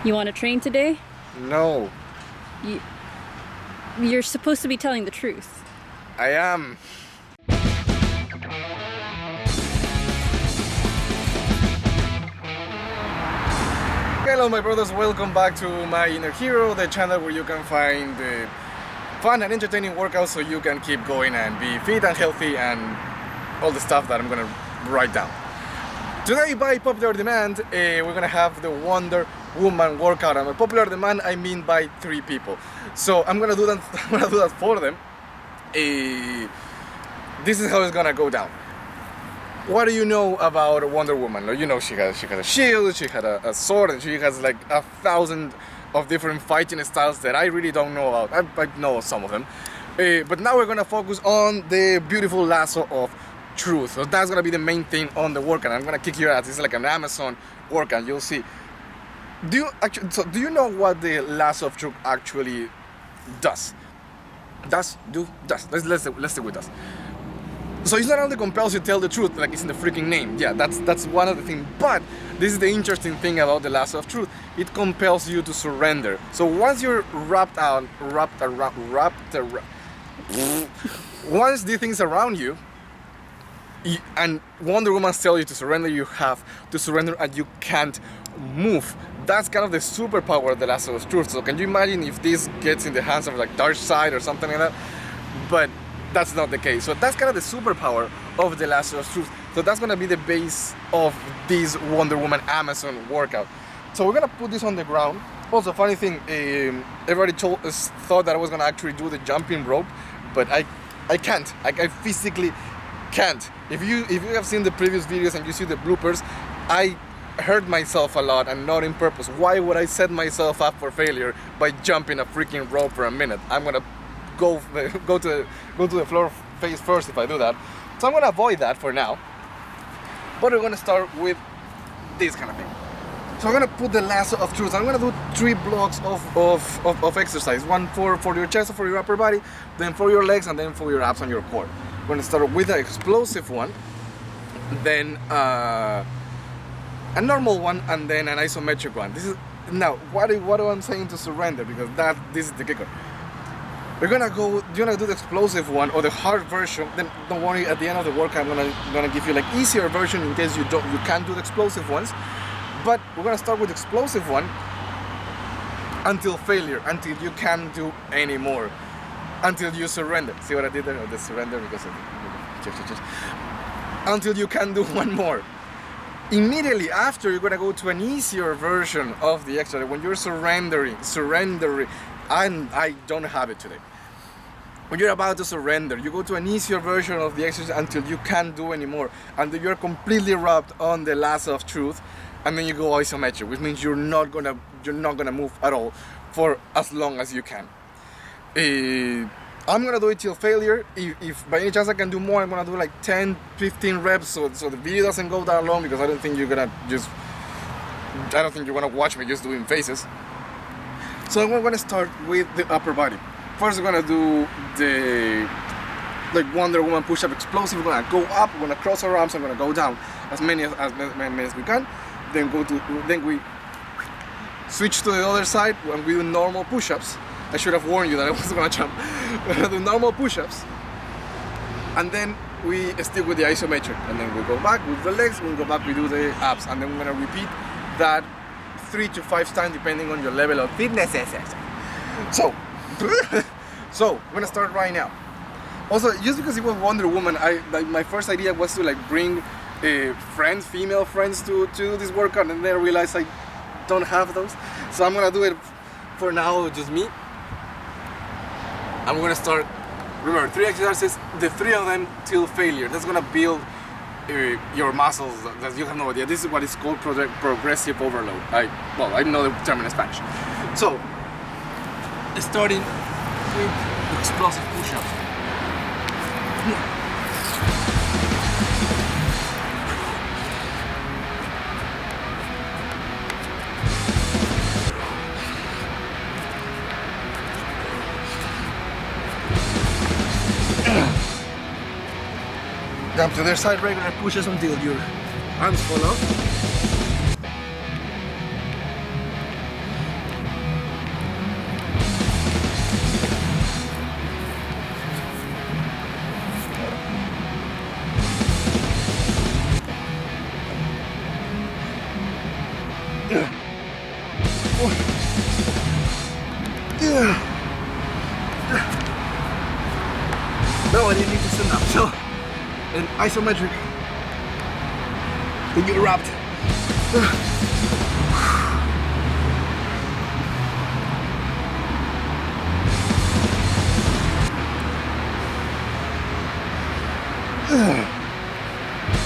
You want to train today? No. You're supposed to be telling the truth. I am. Hello my brothers, welcome back to My Inner Hero, the channel where you can find fun and entertaining workouts so you can keep going and be fit and healthy and all the stuff that I'm gonna write down. Today, by popular demand, we're gonna have the Wonder Woman workout, and by popular demand I mean by 3 people. So I'm gonna do that for them. This is how it's gonna go down. What do you know about Wonder Woman? You know she has a shield, she had a sword, and she has like 1,000 of different fighting styles that I really don't know about. I know some of them. But now we're gonna focus on the beautiful lasso of truth. So that's gonna be the main thing on the workout. I'm gonna kick your ass. It's like an Amazon workout, you'll see. Do you know what the lasso of truth actually does? Let's stick with us. So it's not only compels you to tell the truth, like it's in the freaking name. Yeah, that's one of the things. But this is the interesting thing about the lasso of truth. It compels you to surrender. So once you're once the things around you, and Wonder Woman tells you to surrender, you have to surrender and you can't move. That's kind of the superpower of the lasso of truth. So can you imagine if this gets in the hands of like Darkseid or something like that? But that's not the case. So that's kind of the superpower of the lasso of truth. So that's gonna be the base of this Wonder Woman Amazon workout. So we're gonna put this on the ground. Also, funny thing, everybody thought that I was gonna actually do the jumping rope, but I can't. I physically can't. If you have seen the previous videos and you see the bloopers, I hurt myself a lot and not in purpose. Why would I set myself up for failure by jumping a freaking rope for a minute? I'm gonna go to the floor face first if I do that. So I'm gonna avoid that for now. But we're gonna start with this kind of thing. So I'm gonna put the lasso of truth. I'm gonna do 3 blocks of exercise. One for your chest or for your upper body, then for your legs, and then for your abs and your core. We're gonna start with an explosive one, then a normal one, and then an isometric one. This is now what I'm saying to surrender, because this is the kicker. You're gonna do the explosive one or the hard version. Then don't worry, at the end of the workout I'm gonna give you like easier version in case you can't do the explosive ones. But we're gonna start with the explosive one until failure, until you can't do any more, until you surrender. See what I did there? The surrender because of until you can do one more. Immediately after, you're gonna go to an easier version of the exercise. When you're surrendering, and I don't have it today. When you're about to surrender, you go to an easier version of the exercise until you can't do anymore, and you're completely wrapped on the lasso of truth, and then you go isometric, which means you're not gonna move at all for as long as you can. I'm gonna do it till failure. If by any chance I can do more, I'm gonna do like 10-15 reps so the video doesn't go that long, because I don't think you're gonna watch me just doing faces. So I'm gonna start with the upper body. First we're gonna do the Wonder Woman push-up explosive. We're gonna go up, we're gonna cross our arms, I'm gonna go down as many as we can. Then we switch to the other side and we do normal push-ups. I should have warned you that I wasn't gonna jump. We're gonna do normal push-ups, and then we stick with the isometric, and then we go back with the legs, we go back, we do the abs, and then we're gonna repeat that 3 to 5 times depending on your level of fitness. So we're gonna start right now. Also, just because it was Wonder Woman, my first idea was to bring female friends to do this workout, and then I realized I don't have those. So I'm gonna do it for now, just me. I'm gonna start. Remember, 3 exercises, the 3 of them till failure. That's gonna build your muscles that you have no idea. This is what is called progressive overload. I know the term in Spanish. So, starting with explosive push-ups. Jump to their side, regular pushes until your arms fall off. isometric. When you're wrapped.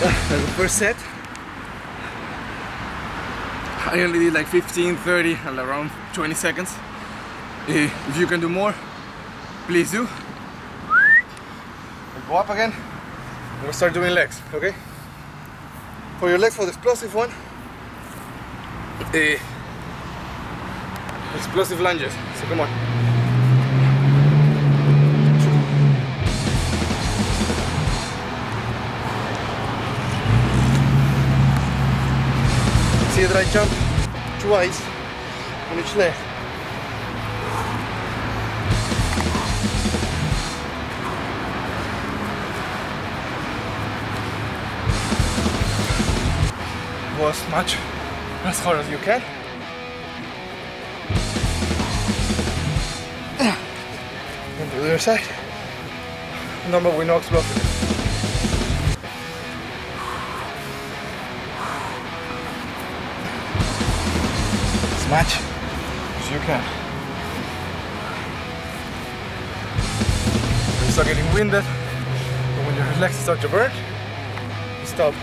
That's the first set. I only did like 15, 30 and around 20 seconds. If you can do more, please do. We'll go up again and we'll start doing legs, okay? For your legs, for the explosive one, explosive lunges. So come on. See that I jump twice on each leg. Go as much as hard as you can. And to the other side. Number with no explosive. As much as you can. When you start getting winded, and when your legs start to burn, you stop.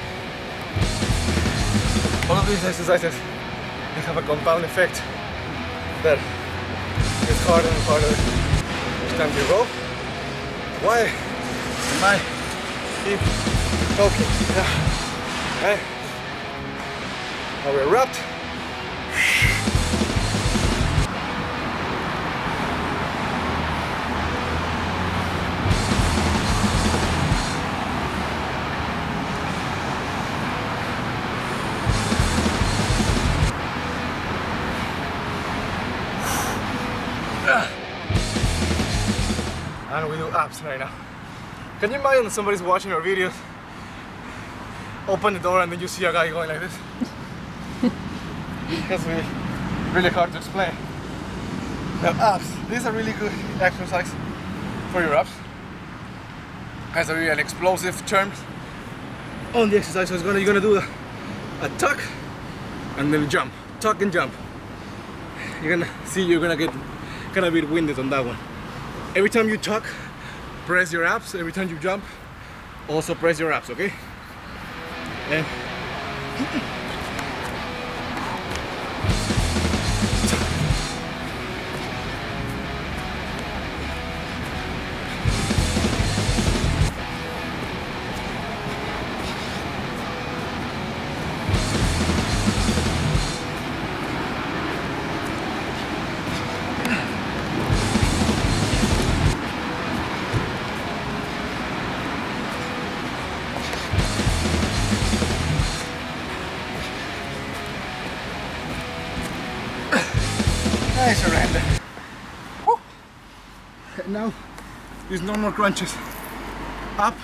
All of these exercises, they have a compound effect that gets harder and harder each time you go. Why am I keep talking? Yeah. Okay. Now we're wrapped. And we do abs right now. Can you imagine that somebody's watching our videos, open the door and then you see a guy going like this? That's really hard to explain. Now abs, this is a really good exercise for your abs. Has a really explosive term on the exercise. So you're gonna do a tuck and then jump, tuck and jump. You're gonna see you're gonna get kind of a bit winded on that one. Every time you tuck, press your abs. Every time you jump, also press your abs, okay? And I surrender. Woo. Now, there's no more crunches. Up,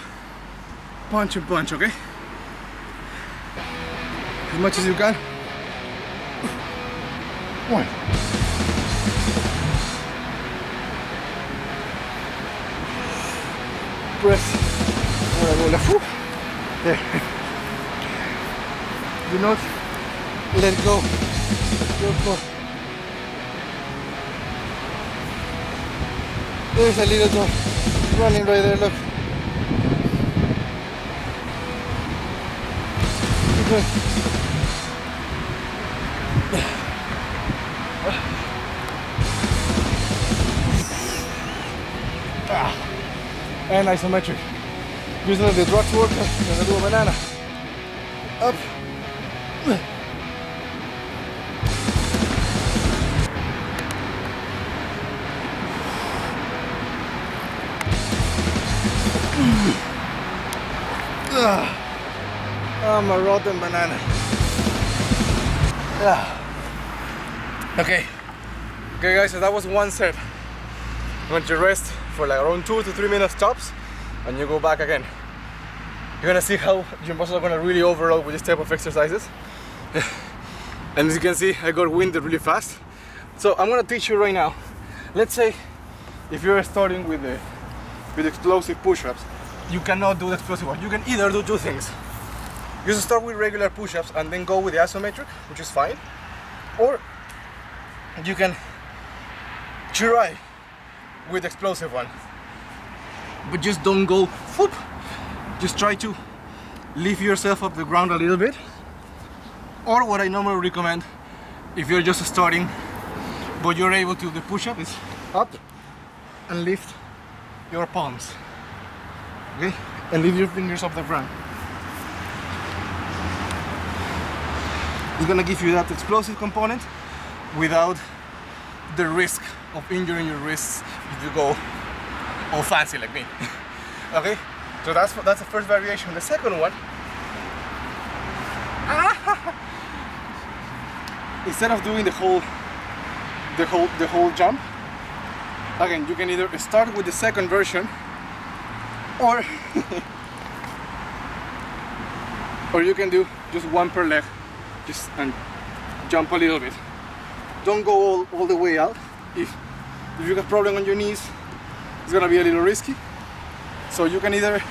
punch and punch, okay? As much as you can. One. Press. There. Do not let go. Go. There's a little dog running right there, look. Good. And isometric. Using the drugs worker, I'm gonna do a banana. Up. I'm a rotten banana. Okay guys, so that was one set. I'm going to rest for like around 2 to 3 minutes tops and you go back again. You're gonna see how your muscles are gonna really overload with this type of exercises. And as you can see, I got winded really fast. So I'm gonna teach you right now. Let's say if you're starting with the explosive push-ups, you cannot do the explosive one. You can either do two things. You just start with regular push-ups and then go with the isometric, which is fine. Or you can try with the explosive one. But just don't go whoop. Just try to lift yourself off the ground a little bit. Or what I normally recommend, if you're just starting, but you're able to, the push-up is up and lift your palms. Okay? And leave your fingers off the ground. It's gonna give you that explosive component without the risk of injuring your wrists if you go all fancy like me. Okay? So that's the first variation. The second one, instead of doing the whole jump, again, you can either start with the second version or or you can do just one per leg, just and jump a little bit. Don't go all the way out. If you got problem on your knees, it's gonna be a little risky. So you can either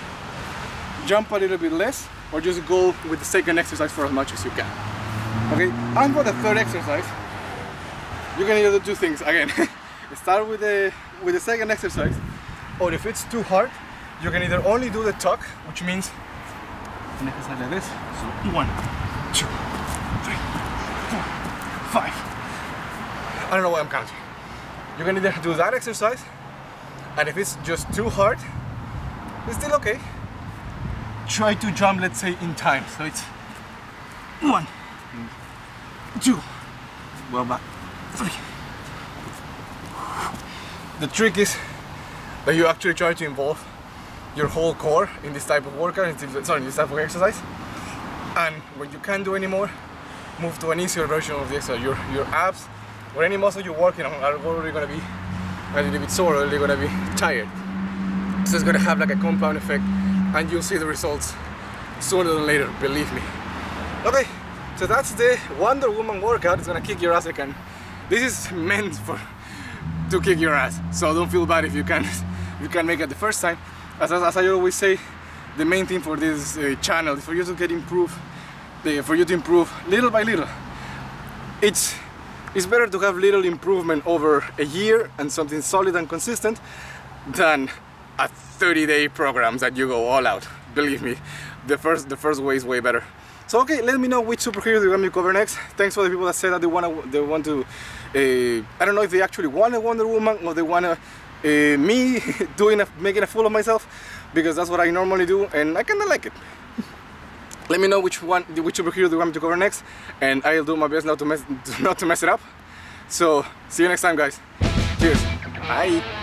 jump a little bit less or just go with the second exercise for as much as you can. Okay, and for the third exercise, you can either do two things. Again, start with the second exercise, or if it's too hard, you can either only do the tuck, which means an exercise like this. So 1, 2, 3, 4, 5. I don't know why I'm counting. You can either do that exercise, and if it's just too hard, it's still okay. Try to jump, let's say, in time. So it's 1, 2, well back, 3. The trick is that you actually try to involve your whole core in this type of workout, in this type of exercise. And when you can't do anymore, move to an easier version of the exercise. Your abs or any muscle you're working on are already going to be a little bit sore, already going to be tired. So it's going to have like a compound effect, and you'll see the results sooner than later, believe me. Okay, so that's the Wonder Woman workout. It's going to kick your ass again. This is meant to kick your ass, so don't feel bad if you can't make it the first time. As I always say, the main thing for this channel is for you to improve little by little. It's better to have little improvement over a year and something solid and consistent than a 30-day program that you go all out. Believe me, the first way is way better. So okay, let me know which superhero you want me to cover next. Thanks for the people that said that they want to. I don't know if they actually want a Wonder Woman or they want me making a fool of myself, because that's what I normally do, and I kind of like it. Let me know which superhero you want me to cover next, and I'll do my best not to mess it up. So see you next time, guys. Cheers. Bye.